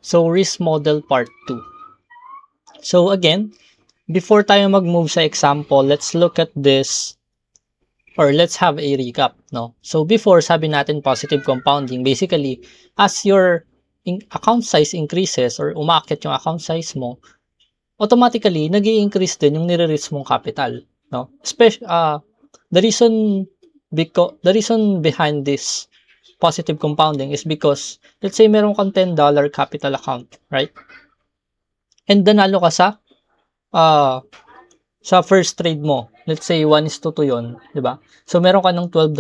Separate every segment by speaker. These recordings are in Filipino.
Speaker 1: So, risk model part 2. So, again, before tayo mag-move sa example, let's look at this or let's have a recap, no? So, before, sabi natin positive compounding. Basically, as your account size increases or umaakit yung account size mo, automatically, nag-i-increase din yung nire-risk mong capital, no? The reason behind this positive compounding is because, let's say, meron kang $10 capital account, right? And nanalo ka sa first trade mo. Let's say, 1:2 yun, di ba? So, meron ka ng $12,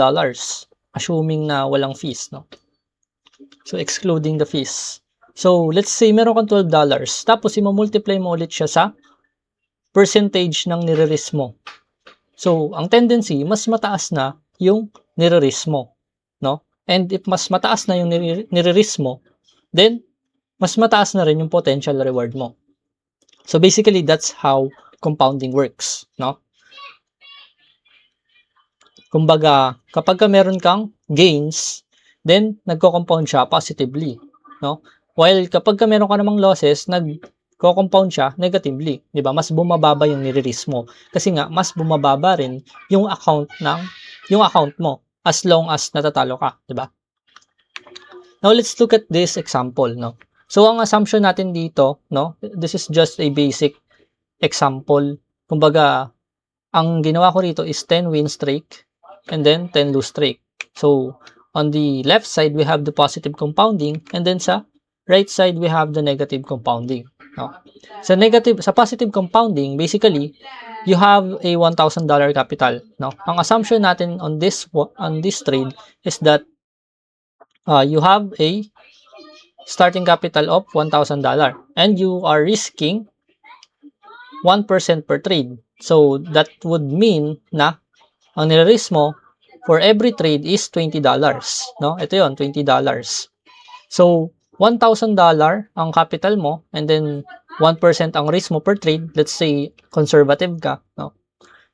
Speaker 1: assuming na walang fees, no? So, excluding the fees. So, let's say, meron kang $12, tapos, i-multiply mo ulit siya sa percentage ng nire-risk mo. So, ang tendency, mas mataas na yung nire-risk mo, no? And if mas mataas na yung nire-risk mo, then, mas mataas na rin yung potential reward mo. So, basically, that's how compounding works, no? Kumbaga, kapag meron kang gains, then, nagko-compound siya positively, no? While kapag meron ka namang losses, nagko-compound siya negatively, di ba? Mas bumababa yung nire-risk mo. Kasi nga, mas bumababa rin yung account mo as long as natatalo ka, di ba? Now, let's look at this example, no? So, ang assumption natin dito, no? This is just a basic example. Kumbaga, ang ginawa ko rito is 10 win streak and then 10 lose streak. So, on the left side, we have the positive compounding and then sa right side, we have the negative compounding, no? Sa positive compounding, basically, you have a $1,000 capital, no? Ang assumption natin on this trade is that you have a starting capital of $1,000 and you are risking 1% per trade. So, that would mean na ang nire-risk mo for every trade is $20, no? Ito yon, $20. So, $1,000 ang capital mo and then 1% ang risk mo per trade. Let's say, conservative ka, no?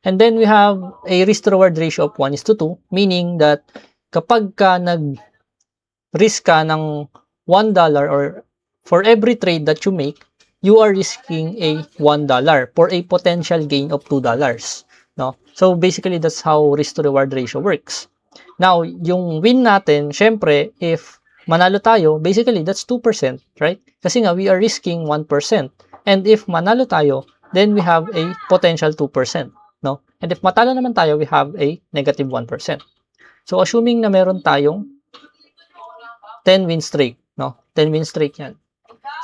Speaker 1: And then, we have a risk-to-reward ratio of 1:2, meaning that kapag ka nag-risk ka ng $1 or for every trade that you make, you are risking a $1 for a potential gain of $2, no? So, basically, that's how risk-to-reward ratio works. Now, yung win natin, syempre, if manalo tayo, basically, that's 2%, right? Kasi nga, we are risking 1%. And if manalo tayo, then we have a potential 2%, no? And if matalo naman tayo, we have a negative 1%. So, assuming na meron tayong 10 win streak, no? 10 win streak yan.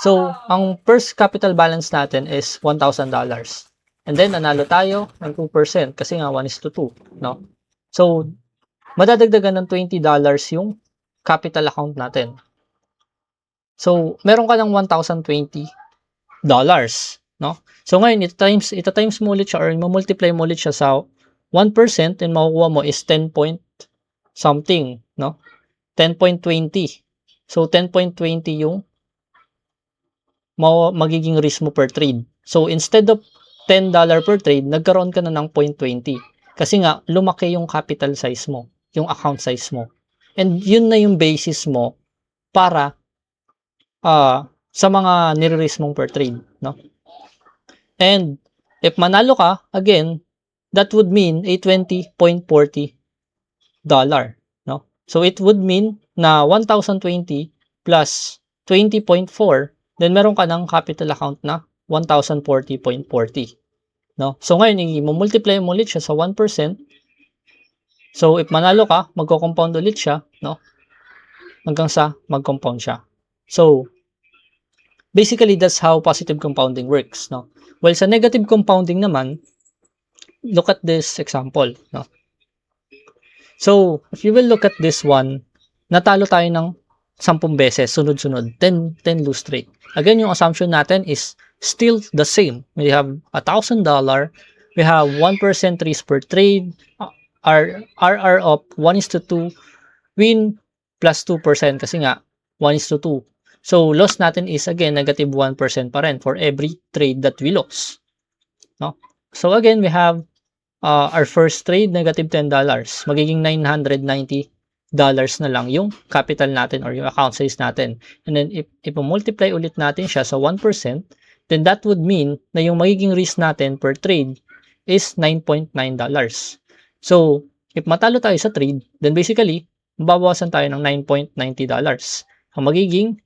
Speaker 1: So, ang first capital balance natin is $1,000. And then, nanalo tayo ng 2% kasi nga 1:2, no? So, madadagdagan ng $20 yung capital account natin. So, meron ka ng $1,020, no? So, ngayon, ita-times mo ulit siya or multiply mo ulit siya sa 1% and makukuha mo is 10 point something, no? 10.20. So, 10.20 yung magiging risk mo per trade. So, instead of $10 per trade, nagkaroon ka na ng 0.20. Kasi nga, lumaki yung capital size mo, yung account size mo. And yun na yung basis mo para sa mga nire-risk mong per trade, no? And if manalo ka, again, that would mean a $20.40, no? So, it would mean na 1,020 plus 20.4, then meron ka ng capital account na 1,040.40, no? So, ngayon, i-multiply mo ulit siya sa 1%. So, if manalo ka, magko-compound ulit siya, no? Hanggang sa mag-compound siya. So, basically, that's how positive compounding works, no? Well, sa negative compounding naman, look at this example, no? So, if you will look at this one, natalo tayo ng 10 beses, sunod-sunod, 10 lose streak. Again, yung assumption natin is still the same. We have $1,000, we have 1% risk per trade, RR of 1:2, win plus 2% kasi nga 1:2. So, loss natin is again negative 1% pa rin for every trade that we lost, no? So, again, we have our first trade, negative $10. Magiging $990 dollars na lang yung capital natin or yung account size natin. And then, if multiply ulit natin siya sa 1%, then that would mean na yung magiging risk natin per trade is $9.9. So, if matalo tayo sa trade, then basically, mababawasan tayo ng $9.90. Ang magiging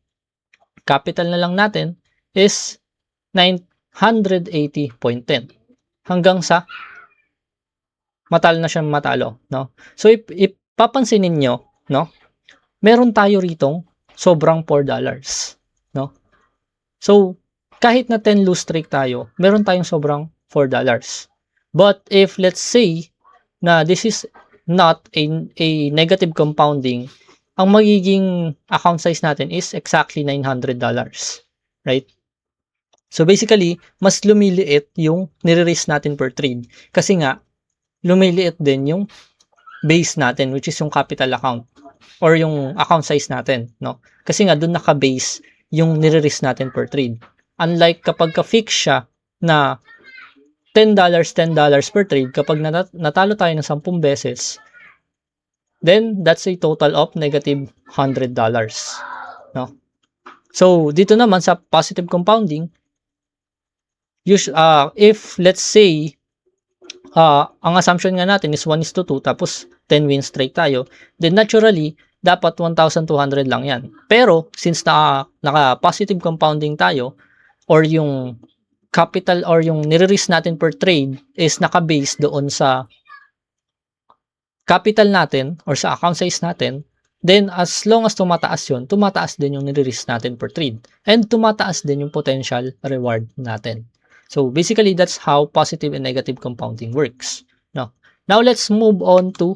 Speaker 1: capital na lang natin is 980.10 hanggang sa matalo na siya matalo, no? So, if papansinin nyo, no? Meron tayo ritong sobrang $4, no? So, kahit na 10 lose streak tayo, meron tayong sobrang $4. But if let's say na this is not a negative compounding, ang magiging account size natin is exactly $900, right? So basically, mas lumiliit yung nire-risk natin per trade. Kasi nga, lumiliit din yung base natin, which is yung capital account or yung account size natin, no? Kasi nga, dun naka-base yung nire-risk natin per trade. Unlike kapag ka-fix siya na $10 per trade, kapag natalo tayo ng 10 beses, then that's a total of negative $100, no? So, dito naman sa positive compounding, if let's say, ang assumption nga natin is 1:2, tapos 10 win streak tayo, then naturally, dapat 1,200 lang yan. Pero, since naka-positive compounding tayo, or yung capital or yung nire-risk natin per trade is naka-base doon sa capital natin or sa account size natin, then as long as tumataas yun, tumataas din yung nire-risk natin per trade. And tumataas din yung potential reward natin. So basically, that's how positive and negative compounding works. Now let's move on to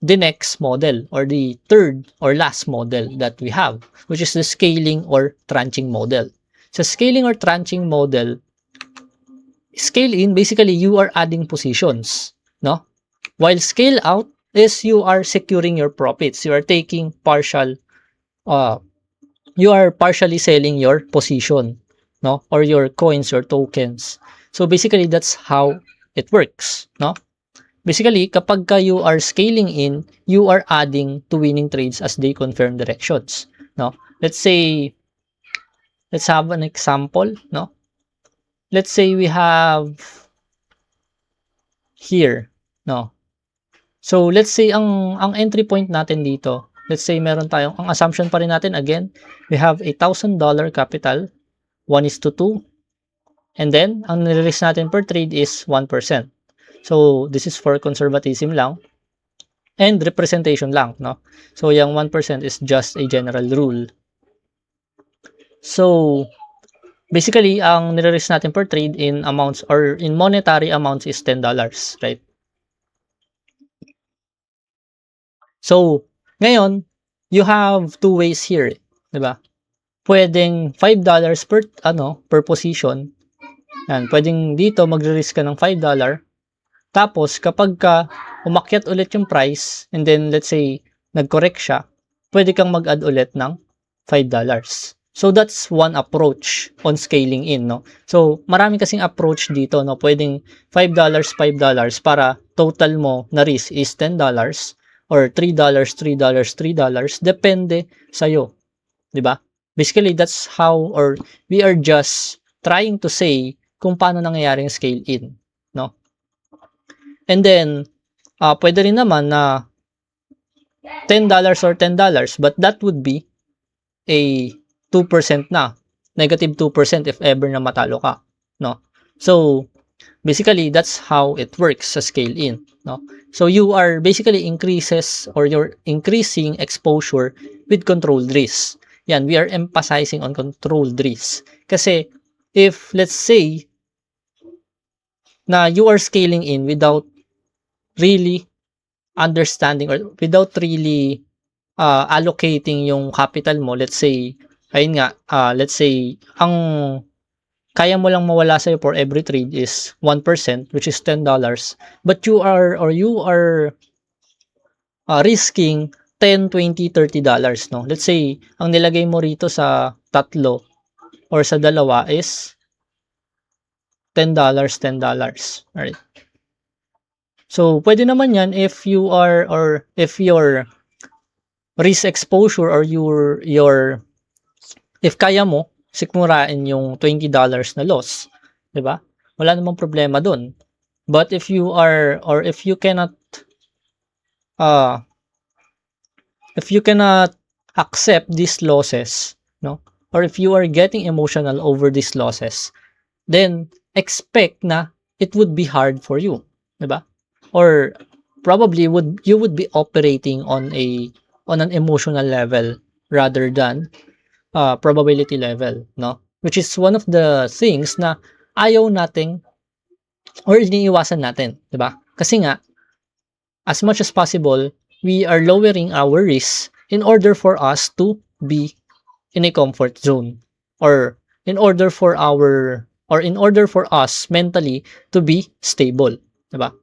Speaker 1: the next model or the third or last model that we have, which is the scaling or tranching model. Sa scaling or tranching model, scale in, basically, you are adding positions, no? While scale out is you are securing your profits. You are taking you are partially selling your position, no? Or your coins or tokens. So basically, that's how it works, no? Basically, kapag you are scaling in, you are adding to winning trades as they confirm directions, no? Let's have an example, no? Let's say we have here, no? So, let's say ang entry point natin dito, let's say meron tayong, ang assumption pa rin natin, again, we have a $1,000 capital, 1:2, and then, ang nire-risk natin per trade is 1%. So, this is for conservatism lang, and representation lang, no? So, yung 1% is just a general rule. So, basically, ang nire-risk natin per trade in amounts or in monetary amounts is $10, right? So, ngayon, you have two ways here, di ba? Pwedeng $5 per position. Yan, pwedeng dito magre-risk ka ng $5. Tapos, kapag umakyat ulit yung price, and then, let's say, nag-correct siya, pwede kang mag-add ulit ng $5. So, that's one approach on scaling in, no? So, marami kasing approach dito, no? Pwedeng $5 para total mo na risk is $10 or $3 $3 depende sa'yo. Diba? Basically, that's how, or we are just trying to say kung paano nangyayari yung scale in, no? And then, pwede rin naman na $10 or $10, but that would be a 2% na, negative 2% if ever na matalo ka, no? So, basically, that's how it works sa scale in, no? So, you are basically you're increasing exposure with controlled risk. Yan, we are emphasizing on controlled risk. Kasi, if, let's say, na you are scaling in without really understanding or without really allocating yung capital mo, let's say, ayun nga, let's say, ang kaya mo lang mawala sa'yo for every trade is 1%, which is $10, but you are risking $10, $20, $30, no? Let's say, ang nilagay mo rito sa tatlo or sa dalawa is $10. Alright? So, pwede naman yan if you are, or if your risk exposure or your if kaya mo sikmurain yung $20 na loss, 'di ba? Wala namang problema doon. But if you are or uh if you cannot accept these losses, no? Or if you are getting emotional over these losses, then expect na it would be hard for you, 'di ba? Or probably you would be operating on an emotional level rather than probability level, no? Which is one of the things na ayaw nating or iniiwasan natin, 'di ba? Kasi nga as much as possible, we are lowering our risk in order for us to be in a comfort zone or in order for us mentally to be stable, 'di ba?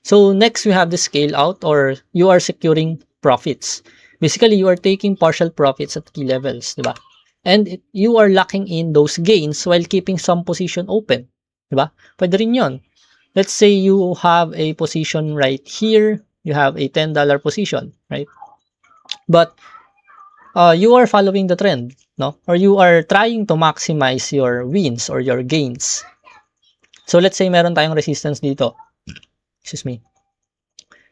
Speaker 1: So next we have the scale out or you are securing profits. Basically, you are taking partial profits at key levels, 'di ba? And you are locking in those gains while keeping some position open, 'di ba? Pwede rin 'yon. Let's say you have a position right here, you have a $10 position, right? But you are following the trend, no? Or you are trying to maximize your wins or your gains. So let's say meron tayong resistance dito. Excuse me.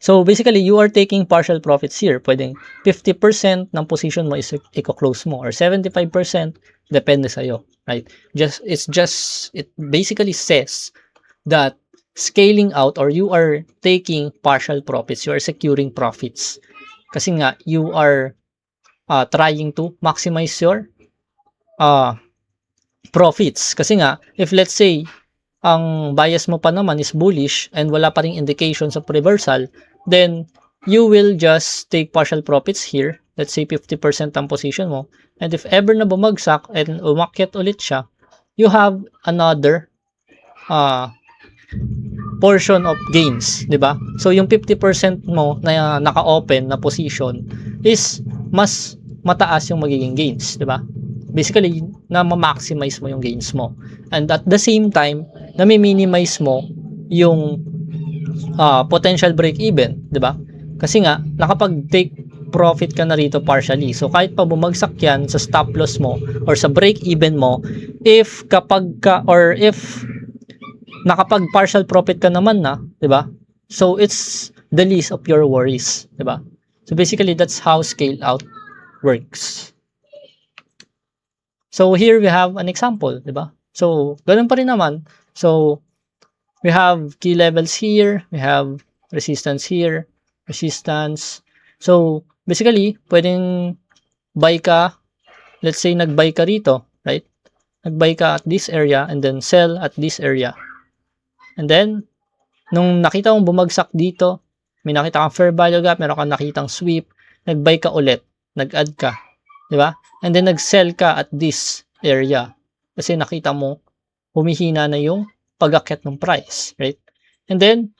Speaker 1: So basically, you are taking partial profits here. Pwedeng 50% ng position mo is i-close mo or 75% depende sa'yo, right? It basically says that scaling out or you are taking partial profits, you are securing profits. Kasi nga, you are trying to maximize your profits. Kasi nga, if let's say, ang bias mo pa naman is bullish and wala pa ring indications of reversal, then you will just take partial profits here. Let's say 50% ang position mo. And if ever na bumagsak and umakyat ulit siya, you have another portion of gains, 'di ba? So yung 50% mo na naka-open na position is mas mataas yung magiging gains, 'di ba? Basically, na ma-maximize mo yung gains mo. And at the same time, na-minimize mo yung potential break even, 'di ba? Kasi nga nakapag-take profit ka na rito partially. So kahit pa bumagsak yan sa stop loss mo or sa break even mo, if nakapag partial profit ka naman na, 'di ba? So it's the least of your worries, 'di ba? So basically that's how scale out works. So here we have an example, 'di ba? So ganun pa rin naman. So we have key levels here, we have resistance here, resistance. So basically, pwedeng buy ka, let's say nag-buy ka rito, right? Nag-buy ka at this area and then sell at this area. And then, nung nakita mong bumagsak dito, may nakita kang fair value gap, meron kang nakitang sweep, nag-buy ka ulit, nag-add ka, di ba? And then nag-sell ka at this area kasi nakita mo humihina na yung pag-akyat ng price, right? And then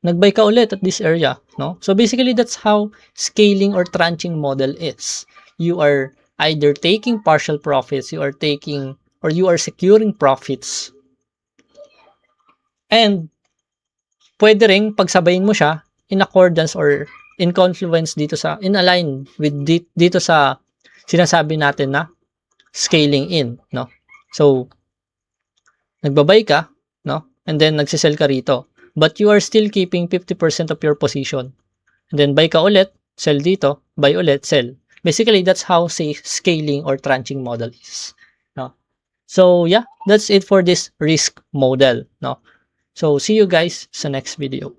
Speaker 1: nag-buy ka ulit at this area, no? So basically that's how scaling or tranching model is. You are either taking partial profits, you are securing profits. And pwede ring pagsabayin mo siya in accordance or in confluence in align with dito sa sinasabi natin na scaling in, no? So nagbabay ka, no? And then nagsisell ka rito. But you are still keeping 50% of your position. And then buy ka ulit, sell dito, buy ulit, sell. Basically, that's how scaling or tranching model is, no? So yeah, that's it for this risk model, no? So see you guys sa next video.